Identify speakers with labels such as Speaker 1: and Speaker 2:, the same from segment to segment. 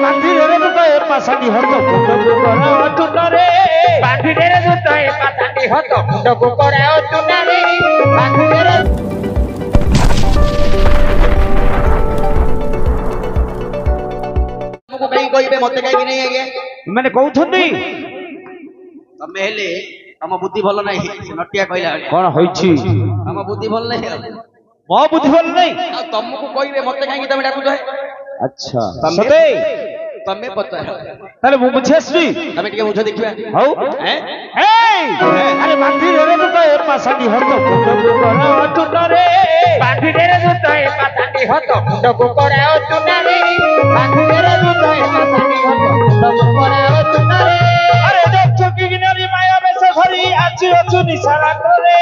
Speaker 1: বান্ধিরে রে দুটায় পাশানি হত মুন্ডকু করাও চুনারে
Speaker 2: বান্ধিরে রে দুটায় পাশানি হত মুন্ডকু করাও চুনারে বান্ধিরে
Speaker 3: तुमको कहीं कोई बे मते कहीं नहीं है
Speaker 1: ମାନେ କହୁଛନ୍ତି
Speaker 3: तमे हेले तम बुद्धि भलो नहीं नटिया कहला
Speaker 1: କଣ ହୋଇଛି
Speaker 3: तम बुद्धि भलो नहीं
Speaker 1: ମୋ ବୁଦ୍ଧି ଭଲ ନାହିଁ
Speaker 3: आ तुमको कोई बे मते कहीं तमे डाकु है
Speaker 1: ଆଚ୍ଛା ସତେ
Speaker 3: तमे पचार
Speaker 1: ତାହେଲେ ମୁଁ ବୁଝି ଆସିବି
Speaker 3: तमे टिके बुझो देखिबा
Speaker 1: ହଉ
Speaker 3: हैं
Speaker 1: ଆରେ ବାନ୍ଧିରେ ରେ ଦୁଟାଏ ପାଶାନି ହତ ମୁଣ୍ଡକୁ କରାଉ ଚୁନାରେ
Speaker 2: ବାନ୍ଧିରେ ରେ ଦୁଟାଏ ପାଶାନି ହତ ମୁଣ୍ଡକୁ କରାଉ ଚୁନାରେ ବାନ୍ଧିରେ ରେ ଦୁଟାଏ ପାଶାନି ହତ ମୁଣ୍ଡକୁ କରାଉ ଚୁନାରେ
Speaker 1: আরে দেখছো কি নারী মায়া বেশ ধরি আছি অছু নিশারাত্রে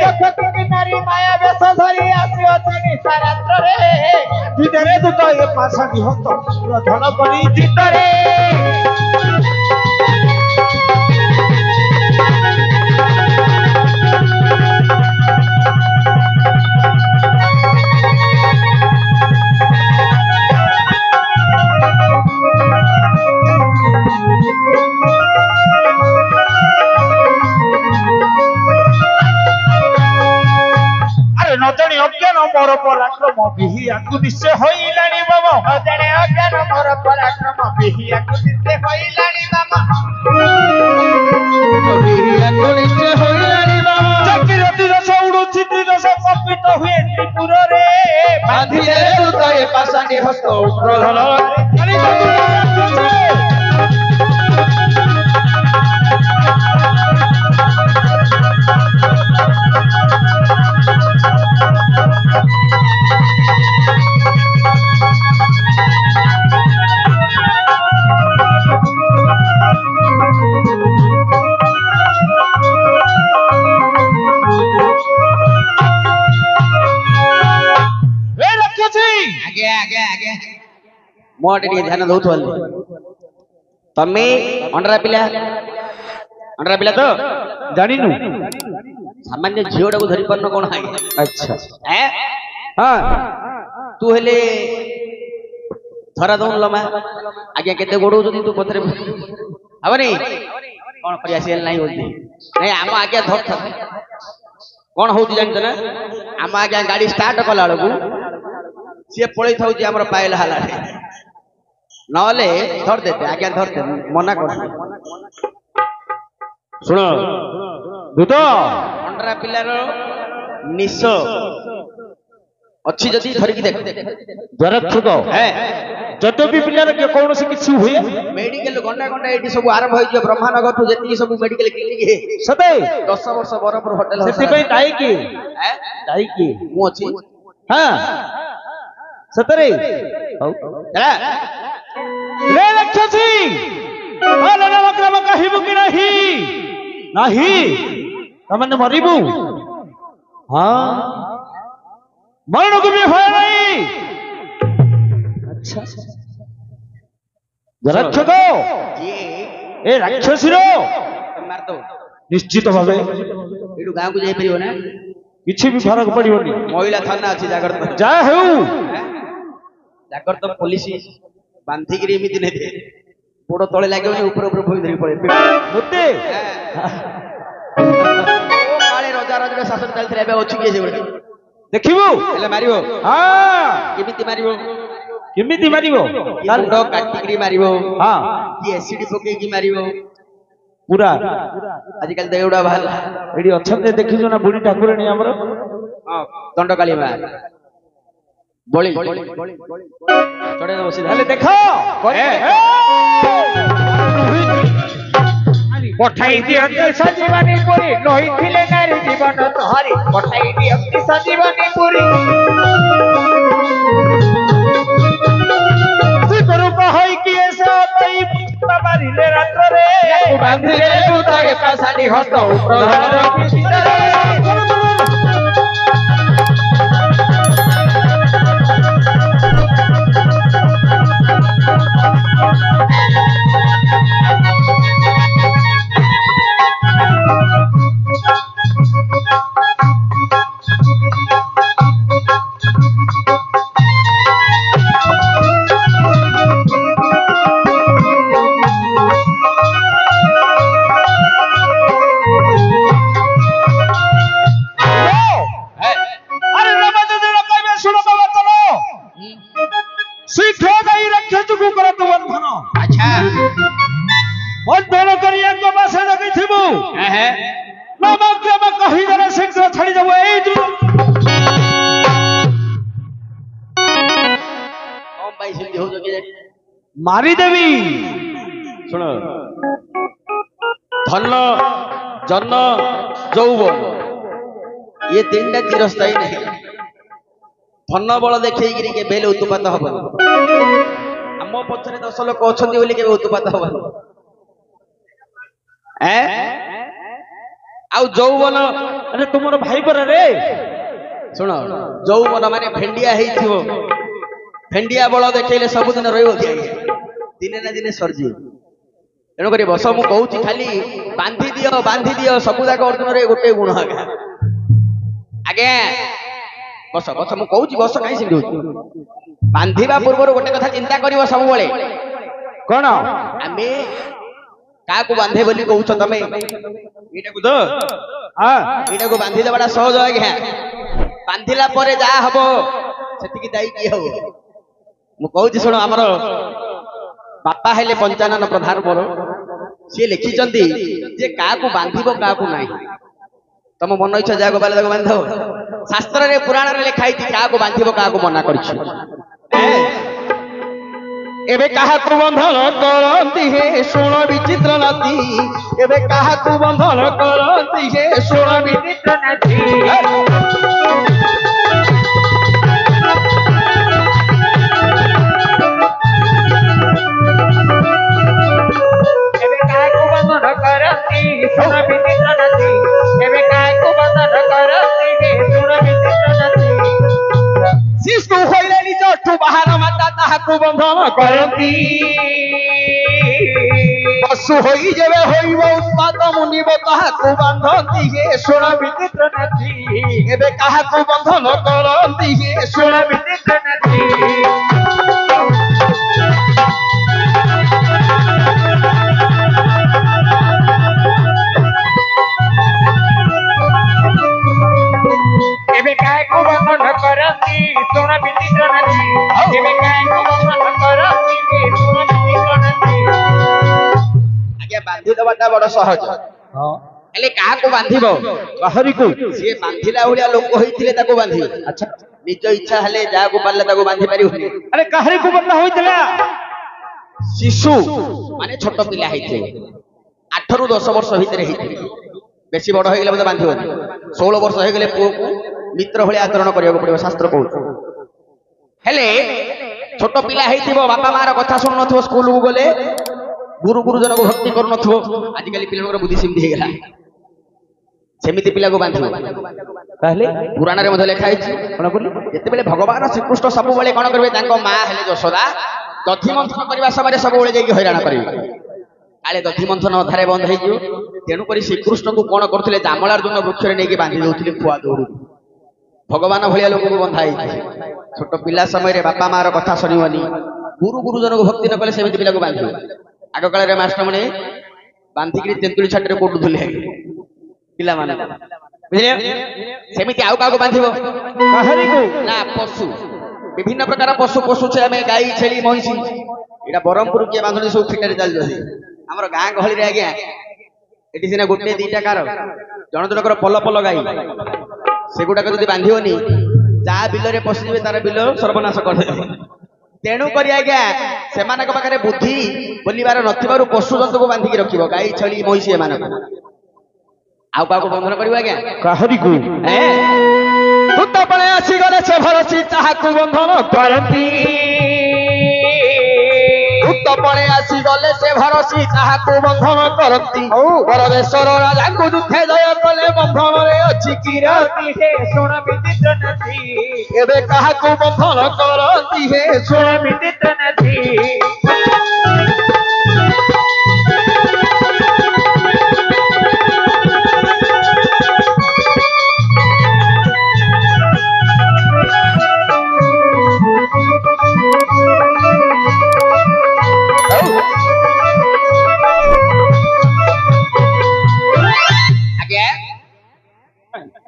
Speaker 2: দেখছো কি নারী মায়া বেশ ধরি আসি অছি নিশারাত্রে
Speaker 1: ভিতরে দুটায় পাশানি হত ধন পরি
Speaker 2: ভিতরে
Speaker 1: নজনে অজ্ঞান মর পরাক্রম বিহিয়াকু নিশ্চয় হইলানি বাবা
Speaker 2: নজনে অজ্ঞান মর পরাক্রম বিহিয়াকু নিশ্চয় হইলানি বাবা বিহিয়াকু নিশ্চয় হইলানি বাবা
Speaker 1: চাকিরতি রস উড়ুছি রস কপিত হুয়ে ত্রিপুরে
Speaker 2: বান্ধিরে দুটায়ে পাশানি হস্ত উগ্রধন
Speaker 1: খালি
Speaker 3: मोटे टिके ध्यान दउथो तमे अंडरा पिला तो
Speaker 1: জানিনু
Speaker 3: सामान्य झियोडा को धरि परन कोन हाय
Speaker 1: আচ্ছা
Speaker 3: हैं
Speaker 1: हां
Speaker 3: तू हेले धरा दउन लमा आगे केते गोडौ जदी तू पथरे हबनी कोन करिया सेल नाही होती नहीं आम आगे धर था कोन होती जानत ना आम आगे गाड़ी स्टार्ट कला लगु से पळै थाउ जे हमर पाइल हाला नले धर देते आगे धर दे मना कर
Speaker 1: শুনো দুটো
Speaker 3: अंडरा पिलार निश अच्छी जदी धर की देख
Speaker 1: জরক্ষক
Speaker 3: हैं
Speaker 1: যত বি পিলার কৌনসি কিছু হুয়ে
Speaker 3: मेडिकल घंटा घंटा एटी सब आरंभ होई जे ब्रह्मानगर ठु जेती सब मेडिकल क्लिनिक हे
Speaker 1: সতে
Speaker 3: 10 वर्ष बरपुर होटल
Speaker 1: সেটি পই দাই কি
Speaker 3: हैं
Speaker 1: দাই কি
Speaker 3: मु अछि
Speaker 1: হ্যাঁ সতরে হউ
Speaker 3: चला
Speaker 1: রে রাক্ষসী আলে নমক্রম কহিবু কি নাহি নাহি তমনে মরিবু হ্যাঁ মরণকু বি ভয় নাই আচ্ছা জরক্ষক
Speaker 3: ये
Speaker 1: এ রাক্ষসীর
Speaker 3: मार दो
Speaker 1: নিশ্চিত ভাবে
Speaker 3: एडु गांव को जाई परियो ना
Speaker 1: কিছু বি ফরক পড়িবনি
Speaker 3: महिला थाना अछि जागरत
Speaker 1: যা হেউ
Speaker 3: जागरत पुलिस बांधिगिरी एमिति नै दे पोड़ तळे लागो नि ऊपर ऊपर भई धरि पड़े
Speaker 1: মুতে
Speaker 3: काळे राजा राजा शासन चलथि एबे अछि के जे
Speaker 1: দেখিবু
Speaker 3: हेले मारियो
Speaker 1: হ্যাঁ
Speaker 3: केमिति मारियो
Speaker 1: কেমিতি মারিব
Speaker 3: की मुंड काटिगिरी मारियो
Speaker 1: হ্যাঁ
Speaker 3: की एसिड पके की मारियो
Speaker 1: পুরা
Speaker 3: आजकल देउडा भाल
Speaker 1: এডি অছন্তে দেখিছো না বুড়ি ঠাকুরানী আমার
Speaker 3: हां दंडकाली मार বলি চড়ে দাও সিধা
Speaker 1: তাহলে দেখো
Speaker 2: পঠাই দিয়ন্তি সজীবনী পুরী নহিଥିଲେ নারী জীবন ধরি পঠাই দিয়ন্তি সজীবনী পুরী
Speaker 1: রূপ হই কি এসে তৈ বাবারিলে রাত্রে
Speaker 2: বান্ধিলে দুটায়ে পাশানি হস্ত উগ্রধন ভিতরে
Speaker 1: ନମକ୍ଷମ କହିଦେଲେ ଶୀଘ୍ର ଛାଡ଼ିଦେବ ଏଇ
Speaker 3: କଣ ପାଇଁ ସେମିତି ହଉଛ କି?
Speaker 1: ମାରିଦେବି।
Speaker 3: ଶୁଣ, ଧନ ଜନ ଯୌବନ ଇଏ ତିନିଟା ଚିରସ୍ଥାୟୀ ନାହିଁ। ଧନ ବଳ ଦେଖେଇକିରି କେବେ ହେଲେ ଉତ୍ପାତ ହବନି। ଆମ ପଛରେ 10 ଲୋକ ଅଛନ୍ତି ବୋଲି କେବେ ଉତ୍ପାତ ହବନି। ଆଉ ଯୌବନ,
Speaker 1: ଆରେ ତୁମର ଭାଇ ପରା ରେ।
Speaker 3: ଶୁଣ, ଯୌବନ ମାନେ ଭେଣ୍ଡିଆ ହେଇଥିବ। ଭେଣ୍ଡିଆ ବଳ ଦେଖେଇଲେ ସବୁଦିନ ରହିବ କି ଆଜ୍ଞା? ଦିନେ ନା ଦିନେ ସରିଯିବ। ତେଣୁକରି ବସ, ମୁଁ କହୁଛି ଖାଲି ବାନ୍ଧି ଦିଅ ସବୁ ଯାକ ଅର୍ଜୁନରେ ଗୋଟେ ଗୁଣ ଆଜ୍ଞା। ଆଜ୍ଞା ବସ ବସ, ମୁଁ କହୁଛି ବସ, କାହିଁ ସେମିତି ହଉଛି? ବାନ୍ଧିବା ପୂର୍ବରୁ ଗୋଟେ କଥା ଚିନ୍ତା କରିବ ସବୁବେଳେ।
Speaker 1: କଣ?
Speaker 3: ଆମେ କାହାକୁ ବାନ୍ଧେ ବୋଲି କହୁଛ ତମେ? ଏଇଟାକୁ ତ ଏଇଟାକୁ ବାନ୍ଧି ଦେବାଟା ସହଜ ଆଜ୍ଞା। ବାନ୍ଧିଲା ପରେ ଯାହା ହବ ସେତିକି ଦାୟୀ କିଏ ହବ? ମୁଁ କହୁଛି ଶୁଣ, ଆମର ବାପା ହେଲେ ପଞ୍ଚାନନ ପ୍ରଧାନ ମୋର। ସିଏ ଲେଖିଛନ୍ତି ଯେ କାହାକୁ ବାନ୍ଧିବ କାହାକୁ ନାହିଁ। ତମ ମନ ଇଚ୍ଛା ଯାହାକୁ ବାଲେ ତାକୁ ବାନ୍ଧ। ଶାସ୍ତ୍ରରେ ପୁରାଣରେ ଲେଖା ହେଇଛି କାହାକୁ ବାନ୍ଧିବ କାହାକୁ ମନା କରିଛି। ଏବେ କାହାକୁ ବନ୍ଧନ କରନ୍ତି ହେ ଶୁଣ ବିଚିତ୍ର ନାତି। ଏବେ କାହାକୁ ବନ୍ଧନ କରନ୍ତି ହେ ଶୁଣ ବିଚିତ୍ର ନାତି।
Speaker 2: ଏବେ କାହାକୁ ବନ୍ଧନ କରନ୍ତି ଶୁଣ ବିଚିତ୍ର ନାତି। ଏବେ କାହାକୁ ବନ୍ଧନ କରନ୍ତି ଶୁଣ ବିଚିତ୍ର ନାତି।
Speaker 3: ଶିଶୁ ହୋଇଲେ ନିଜଠୁ ବାହାର ମାତା ତାହାକୁ ବନ୍ଧନ କରନ୍ତି। ପଶୁ ହୋଇ ଯେବେ ହୋଇବ ଉତ୍ପାତ ମୁନିବ ତାହାକୁ ବାନ୍ଧନ୍ତି ହେ ଶୁଣ ବିଚିତ୍ର ନାତି। ଏବେ କାହାକୁ ବନ୍ଧନ କରନ୍ତି ହେ ଶୁଣ
Speaker 2: ବିଚିତ୍ର ନାତି। ଏବେ କାହାକୁ ବନ୍ଧନ କରନ୍ତି ଶୁଣ ବିଚିତ୍ର ନାତି। ଏବେ କାହାକୁ ବନ୍ଧନ କରନ୍ତି ଶୁଣ ବିଚିତ୍ର ନାତି।
Speaker 3: ଆଜ୍ଞା, ବାନ୍ଧି ଦେବାଟା ବଡ ସହଜ। ହେଲେ କାହାକୁ ବାନ୍ଧିବ?
Speaker 1: କାହାରିକୁ?
Speaker 3: ସିଏ ବାନ୍ଧିଲା ଭଳିଆ ଲୋକ ହେଇଥିଲେ ତାକୁ ବାନ୍ଧିବ।
Speaker 1: ଆଚ୍ଛା,
Speaker 3: ନିଜ ଇଚ୍ଛା ହେଲେ ଯାହାକୁ ପାରିଲେ ତାକୁ ବାନ୍ଧି ପାରିବନି।
Speaker 1: ଆରେ କାହାରିକୁ ବନ୍ଧା ହୋଇଥିଲା?
Speaker 3: ଶିଶୁ ମାନେ ଛୋଟ ପିଲା ହେଇଥିବେ, 8 ରୁ 10 ବର୍ଷ ଭିତରେ ହେଇଥିବେ। ବେଶୀ ବଡ ହେଇଗଲେ ବୋଧେ ବାନ୍ଧିବନି। 16 ବର୍ଷ ହେଇଗଲେ ପୁଅକୁ ମିତ୍ର ଭଳିଆ ଆଚରଣ କରିବାକୁ ପଡିବ, ଶାସ୍ତ୍ର କହୁଛି। ହେଲେ ଛୋଟ ପିଲା ହେଇଥିବ, ବାପା ମାର କଥା ଶୁଣୁନଥିବ, ସ୍କୁଲକୁ ଗଲେ ଗୁରୁଜନକୁ ଭକ୍ତି କରୁନଥିବ। ଆଜିକାଲି ପିଲାଙ୍କର ବୁଦ୍ଧି ସେମିତି ହେଇଗଲା। ସେମିତି ପିଲାକୁ ବାନ୍ଧିବ।
Speaker 1: ତାହେଲେ
Speaker 3: ପୁରାଣରେ ମଧ୍ୟ ଲେଖା ହେଇଛି କଣ ବୋଲି? ଯେତେବେଳେ ଭଗବାନ ଶ୍ରୀକୃଷ୍ଣ ସବୁବେଳେ କଣ କରିବେ, ତାଙ୍କ ମା ହେଲେ ଯଶୋଦା ଦଧି ମନ୍ଥନ କରିବା ସମୟରେ ସବୁବେଳେ ଯାଇକି ହଇରାଣ କରିବେ। କାଳେ ଦଧି ମନ୍ଥନ ଅଧାରେ ବନ୍ଦ ହେଇଯିବ। ତେଣୁକରି ଶ୍ରୀକୃଷ୍ଣଙ୍କୁ କଣ କରୁଥିଲେ, ଜାମଳାର୍ଜୁନ ବୃକ୍ଷରେ ନେଇକି ବାନ୍ଧି ଦଉଥିଲେ ଖୁଆ ଦୌଡୁ। ଭଗବାନ ଭଳିଆ ଲୋକଙ୍କୁ ବନ୍ଧା ହେଇଛି। ଛୋଟ ପିଲା ସମୟରେ ବାପା ମାର କଥା ଶୁଣିବନି, ଗୁରୁଜନକୁ ଭକ୍ତି ନ କଲେ ସେମିତି ପିଲାକୁ ବାନ୍ଧିବ। ଆଗ କାଳରେ ମାଷ୍ଟରମାନେ ବାନ୍ଧିକିରି ତେନ୍ତୁଳି ଛାଟିରେ ପୋଡୁଥିଲେ ପିଲାମାନେ, ବୁଝିଲେ? ସେମିତି ଆଉ କାହାକୁ ବାନ୍ଧିବ?
Speaker 1: କାହାରିକୁ?
Speaker 3: ନା, ପଶୁ। ବିଭିନ୍ନ ପ୍ରକାର ପଶୁ ପୋଷୁଛେ ଆମେ, ଗାଈ ଛେଳି ମଇଁଷି। ଏଇଟା ବ୍ରହ୍ମପୁର କିଏ ବାନ୍ଧୁଛି, ସବୁ ଫିଟାରେ ଚାଲିଛନ୍ତି। ଆମର ଗାଁ ଗହଳିରେ ଆଜ୍ଞା ଏଠି ସିନା ଗୋଟେ ଦିଟା କାର, ଜଣ ଜଣଙ୍କର ପଲ ଗାଈ। ସେଗୁଡାକ ଯଦି ବାନ୍ଧିବନି, ଯାହା ବିଲରେ ପଶିଯିବେ ତାର ବିଲ ସର୍ବନାଶ କରିଦେବେ। ତେଣୁ କରି ଆଜ୍ଞା ସେମାନଙ୍କ ପାଖରେ ବୁଦ୍ଧି ବୋଲିବାର ନଥିବାରୁ ପଶୁ ଜନ୍ତୁକୁ ବାନ୍ଧିକି ରଖିବ, ଗାଈ ଛେଳି ମଇଁଷି ଏମାନଙ୍କୁ। ଆଉ କାହାକୁ ବନ୍ଧନ କରିବ ଆଜ୍ଞା?
Speaker 1: କାହାରିକୁ?
Speaker 3: ଭୂତ ପଳେ ଆସିଗଲେ ସେ ଭରସି ତାହାକୁ ବନ୍ଧନ କରନ୍ତି। ଭୂତ ପଳେ ଆସିଗଲେ ସେ ଭରସି ତାହାକୁ ବନ୍ଧନ କରନ୍ତି। ପରଦେଶର ରାଜାଙ୍କୁ ଦୁଃଖେ ଜୟ କଲେ ବନ୍ଧନରେ ଅଛି କିରାତି ହେ ଶୁଣ ବିଚିତ୍ର ନାତି। ଏବେ କାହାକୁ ବନ୍ଧନ କରନ୍ତି ହେ ଶୁଣ
Speaker 2: ବିଚିତ୍ର ନାତି।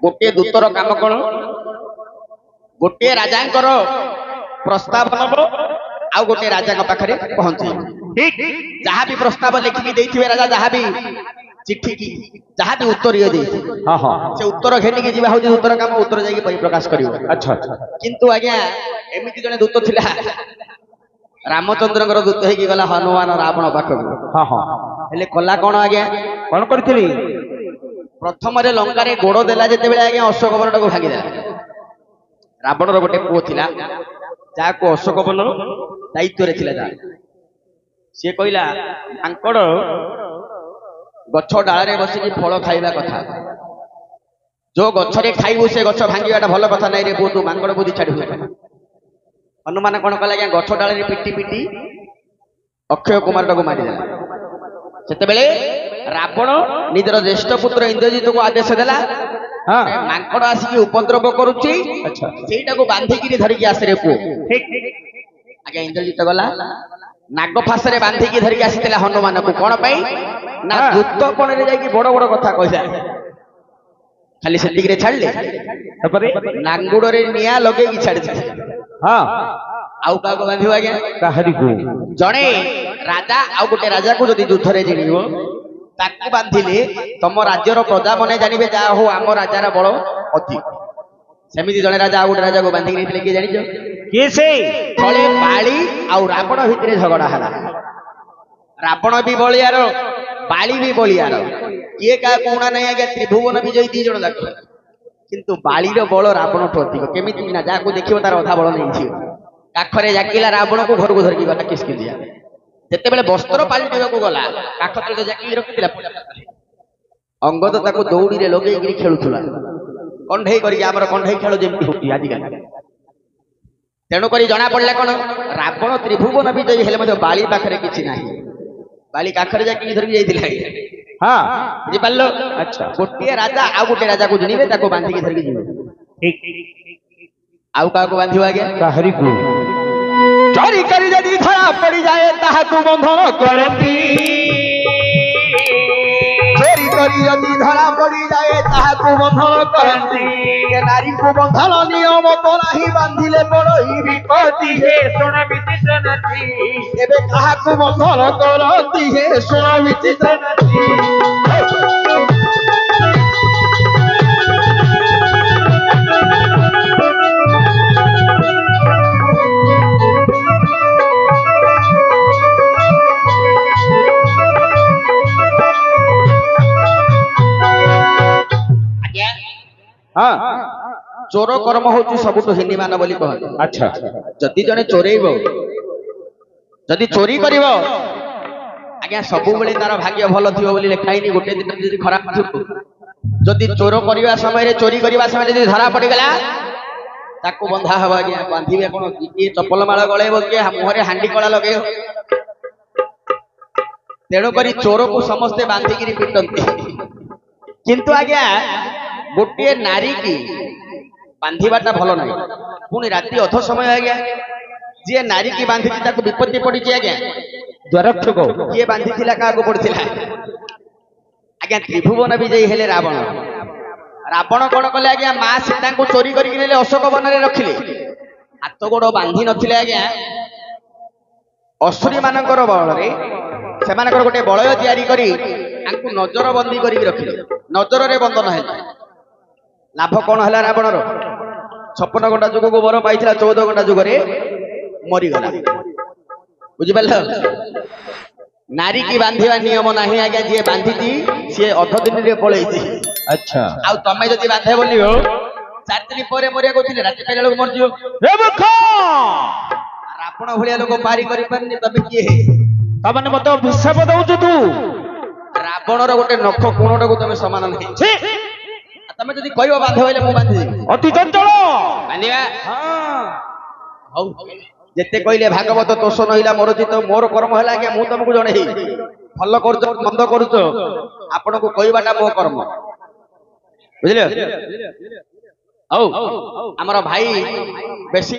Speaker 3: ଗୋଟିଏ ଦୂତର କାମ କଣ? ଗୋଟିଏ ରାଜାଙ୍କର ପ୍ରସ୍ତାବ ନବ, ଆଉ ଗୋଟିଏ ରାଜାଙ୍କ ପାଖରେ ପହଞ୍ଚିବ। ଯାହା ବି ପ୍ରସ୍ତାବ ଲେଖିକି ଦେଇଥିବେ ରାଜା, ଯାହା ବି ଚିଠି କି ଯାହା ବି ଉତ୍ତର ଇଏ ଦେଇଛି
Speaker 1: ହଁ ହଁ
Speaker 3: ସେ ଉତ୍ତର ଘେନିକି ଯିବା ହଉଛି ଉତ୍ତର କାମ ଉତ୍ତର ଯାଇକି ପରିପ୍ରକାଶ କରିବ
Speaker 1: ଆଚ୍ଛା ଆଚ୍ଛା
Speaker 3: କିନ୍ତୁ ଆଜ୍ଞା ଏମିତି ଜଣେ ଦୂତ ଥିଲା ରାମଚନ୍ଦ୍ରଙ୍କର ଦୂତ ହେଇକି ଗଲା ହନୁମାନ ରାବଣ ପାଖକୁ
Speaker 1: ହଁ ହଁ
Speaker 3: ହେଲେ କଲା କଣ ଆଜ୍ଞା
Speaker 1: କଣ କରିଥିଲି
Speaker 3: ପ୍ରଥମରେ ଲଙ୍କାରେ ଗୋଡ ଦେଲା ଯେତେବେଳେ ଆଜ୍ଞା ଅଶୋକ ବନଟାକୁ ଭାଙ୍ଗିଦେଲା ରାବଣର ଗୋଟେ ପୁଅ ଥିଲା ଯାହାକୁ ଅଶୋକ ବନ ଦାୟିତ୍ୱରେ ଥିଲା ଯାହା ସିଏ କହିଲା ମାଙ୍କଡ ଗଛ ଡାଳରେ ବସିକି ଫଳ ଖାଇବା କଥା ଯୋଉ ଗଛରେ ଖାଇବୁ ସେ ଗଛ ଭାଙ୍ଗିବାଟା ଭଲ କଥା ନାହିଁ ରେ ପୁଅ ତୁ ମାଙ୍କଡ ବୁଦ୍ଧି ଛାଡିବୁ ହନୁମାନ କଣ କଲା ଆଜ୍ଞା ଗଛ ଡାଳରେ ପିଟି ପିଟି ଅକ୍ଷୟ କୁମାରଟାକୁ ମାରିଦେଲା ସେତେବେଳେ ରାବଣ ନିଜର ଜ୍ୟେଷ୍ଠ ପୁତ୍ର ଇନ୍ଦ୍ରଜିତକୁ ଆଦେଶ ଦେଲା
Speaker 1: ହଁ
Speaker 3: ମାଙ୍କଡ ଆସିକି ଉପଦ୍ରବ କରୁଛି
Speaker 1: ଆଚ୍ଛା
Speaker 3: ସେଇଟାକୁ ବାନ୍ଧିକିରି ଧରିକି ଆସରେ ପୁଅ
Speaker 1: ଠିକ
Speaker 3: ଆଜ୍ଞା ଇନ୍ଦ୍ରଜିତ ଗଲା ନାଗ ଫାସରେ ବାନ୍ଧିକି ଧରିକି ଆସିଥିଲା ହନୁମାନଙ୍କୁ କଣ ପାଇଁ ନା ଦୂତପଣରେ ଯାଇକି ବଡ ବଡ କଥା କହିଲା ଖାଲି ସେତିକିରେ ଛାଡିଲେ
Speaker 1: ତାପରେ
Speaker 3: ନାଙ୍ଗୁଡରେ ନିଆଁ ଲଗେଇକି ଛାଡିଥିଲେ
Speaker 1: ହଁ
Speaker 3: ଆଉ କାହାକୁ ବାନ୍ଧିବ ଆଜ୍ଞା
Speaker 1: କାହାରିକୁ
Speaker 3: ଜଣେ ରାଜା ଆଉ ଗୋଟେ ରାଜାକୁ ଯଦି ଯୁଦ୍ଧରେ ଜିଣିବ ତାକୁ ବାନ୍ଧିଲେ ତମ ରାଜ୍ୟର ପ୍ରଜା ମାନେ ଜାଣିବେ ଯାହା ହଉ ଆମ ରାଜାର ବଳ ଅଧିକ ସେମିତି ଜଣେ ରାଜା ଆଉ ଗୋଟେ ରାଜାକୁ ବାନ୍ଧିକି ନେଇଥିଲେ କିଏ ଜାଣିଛ
Speaker 1: କିଏ ସେ
Speaker 3: ଥଳେ ବାଳି ଆଉ ରାବଣ ଭିତରେ ଝଗଡା ହେଲା ରାବଣ ବି ବଳିଆର ବାଳି ବି ବଳିଆର କିଏ କାହାକୁ ଉଣା ନାହିଁ ଆଜ୍ଞା ତ୍ରିଭୁବନ ବିଜୟୀ ଦି ଜଣ ଯାକ କିନ୍ତୁ ବାଳିର ବଳ ରାବଣଠୁ ଅଧିକ କେମିତି ନା ଯାହାକୁ ଦେଖିବ ତାର ଅଧା ବଳ ନେଇଯିବ କାଖରେ ଜାକିଲା ରାବଣକୁ ଘରକୁ ଧରିକି ଗଲା କିସ୍କିନ୍ଦିଆ ଯେତେବେଳେ ବସ୍ତ୍ର ପାଲଟିବାକୁ ଗଲା କାଖ ତଳେ ଜାକିକି ରଖିଥିଲା ଅଙ୍ଗଦ ତାକୁ ଦୌଡ଼ିରେ ଲଗେଇକିରି ଖେଳୁଥିଲା କଣ୍ଢେଇ କରିକି ଆମର କଣ୍ଢେଇ ଖେଳ ଯେମିତି ହଉଛି ଆଜିକାଲି ତେଣୁକରି ଜଣା ପଡିଲା କଣ ରାବଣ ତ୍ରିଭୁବନ ବିଜୟୀ ହେଲେ ମଧ୍ୟ ବାଳି ପାଖରେ କିଛି ନାହିଁ ବାଳି କାଖରେ ଜାକିକି ଧରିକି ଯାଇଥିଲା
Speaker 1: ହଁ
Speaker 3: ବୁଝିପାରିଲ
Speaker 1: ଆଚ୍ଛା
Speaker 3: ଗୋଟିଏ ରାଜା ଆଉ ଗୋଟେ ରାଜାକୁ ଜିଣିବେ ତାକୁ ବାନ୍ଧିକି ଧରିକି ଯିବେ
Speaker 1: ଠିକ
Speaker 3: ଆଉ କାହାକୁ ବାନ୍ଧିବ ଆଜ୍ଞା
Speaker 1: କାହାରିକୁ ଚୋରି କରି ଯଦି ଧରା ପଡିଯାଏ ତାହାକୁ ବନ୍ଧନ କରନ୍ତି ଚୋରି କରି ଯଦି ଧରା ପଡିଯାଏ ତାହାକୁ ବନ୍ଧନ କରନ୍ତି ନାରୀକୁ ବନ୍ଧନ ନିୟମ ତ ନାହିଁ ବାନ୍ଧିଲେ ବଡ ହି ବିପତ୍ତି
Speaker 2: ହେ ଶୁଣ ବିଚିତ୍ର ନାଚି
Speaker 1: ଏବେ କାହାକୁ ବନ୍ଧନ କରନ୍ତି ହେ ଶୁଣ ବିଚିତ୍ର ନାଚି ହଁ
Speaker 3: ଚୋର କର୍ମ ହଉଛି ସବୁଠୁ ହୀନିମାନ ବୋଲି କହନ୍ତି
Speaker 1: ଆଚ୍ଛା
Speaker 3: ଯଦି ଜଣେ ଚୋରେଇବ ଯଦି ଚୋରି କରିବ ଆଜ୍ଞା ସବୁବେଳେ ତାର ଭାଗ୍ୟ ଭଲ ଥିବ ବୋଲି ଲେଖା ହେଇନି ଗୋଟେ ଦିନ ଯଦି ଖରାପ ଥିବ ଯଦି ଚୋର କରିବା ସମୟରେ ଚୋରି କରିବା ସମୟରେ ଯଦି ଧରା ପଡିଗଲା ତାକୁ ବନ୍ଧା ହବ ଆଜ୍ଞା ବାନ୍ଧିବେ କଣ କିଏ ଚପଲ ମାଳ ଗଳେଇବ କିଏ ମୁହଁରେ ହାଣ୍ଡି କଳା ଲଗେଇବ ତେଣୁକରି ଚୋରକୁ ସମସ୍ତେ ବାନ୍ଧିକିରି ପିଟନ୍ତି କିନ୍ତୁ ଆଜ୍ଞା ଗୋଟିଏ ନାରୀ କି ବାନ୍ଧିବାଟା ଭଲ ନାହିଁ ପୁଣି ରାତି ଅଧ ସମୟ ଆଜ୍ଞା ଯିଏ ନାରୀ କି ବାନ୍ଧିଛି ତାକୁ ବିପତ୍ତି ପଡିଛି ଆଜ୍ଞା
Speaker 1: ଦ୍ୱାରକ୍ଷକ
Speaker 3: କିଏ ବାନ୍ଧିଥିଲା କାହାକୁ ପଡିଥିଲା ଆଜ୍ଞା ତ୍ରିଭୁବନ ବିଜୟୀ ହେଲେ ରାବଣ ରାବଣ କଣ କଲେ ଆଜ୍ଞା ମା ସୀତାଙ୍କୁ ଚୋରି କରିକି ନେଲେ ଅଶୋକ ବନରେ ରଖିଲେ ହାତ ଗୋଡ ବାନ୍ଧି ନଥିଲେ ଆଜ୍ଞା ଅସୁରୀ ମାନଙ୍କର ବଳରେ ସେମାନଙ୍କର ଗୋଟେ ବଳୟ ତିଆରି କରି ତାଙ୍କୁ ନଜର ବନ୍ଦୀ କରିକି ରଖିଲେ ନଜରରେ ବନ୍ଦନ ହେଲା ଲାଭ କଣ ହେଲା ରାବଣର 56 ଘଣ୍ଟା ଯୁଗକୁ ବର ପାଇଥିଲା 14 ଘଣ୍ଟା ଯୁଗରେ ମରିଗଲା ବୁଝିପାରିଲ ନାରୀ କି ବାନ୍ଧିବା ନିୟମ ନାହିଁ ଆଜ୍ଞା ଯିଏ ବାନ୍ଧିଛି ସିଏ ଅଧ ଦିନରେ ପଳେଇଛି
Speaker 1: ଆଚ୍ଛା
Speaker 3: ଆଉ ତମେ ଯଦି ବାନ୍ଧେ ବୋଲିବ 4 ଦିନ ପରେ ମରିବାକୁ ଥିଲେ ରାତି ପାଇଲା ବେଳକୁ ମରିଯିବ ରାବଣ ଭଳିଆ ଲୋକ ପାରି କରିପାରୁନି ତମେ କିଏ
Speaker 1: ତାମାନେ ମତେ ଅଭିଶାପ ଦଉଛୁ ତୁ
Speaker 3: ରାବଣର ଗୋଟେ ନଖ କୋଣଟାକୁ ତମେ ସମାନ ନାହିଁ ତମେ ଯଦି କହିବ ବାନ୍ଧ ବୋଇଲେ ମୁଁ ବାନ୍ଧିଦେବି
Speaker 1: ଅତି ଚଞ୍ଚଳ
Speaker 3: ବାନ୍ଧିବା ହଉ ଯେତେ କହିଲେ ଭାଗବତ ତୋଷ ନହିଲା ମୋର ଚିତ ମୋର କର୍ମ ହେଲା ଆଜ୍ଞା ମୁଁ ତମକୁ ଜଣେଇ ଭଲ କରୁଛ ମନ୍ଦ କରୁଛ ଆପଣଙ୍କୁ କହିବାଟା ମୋ କର୍ମ ବୁଝିଲେ ହଉ ଆମର ଭାଇ ବେଶୀ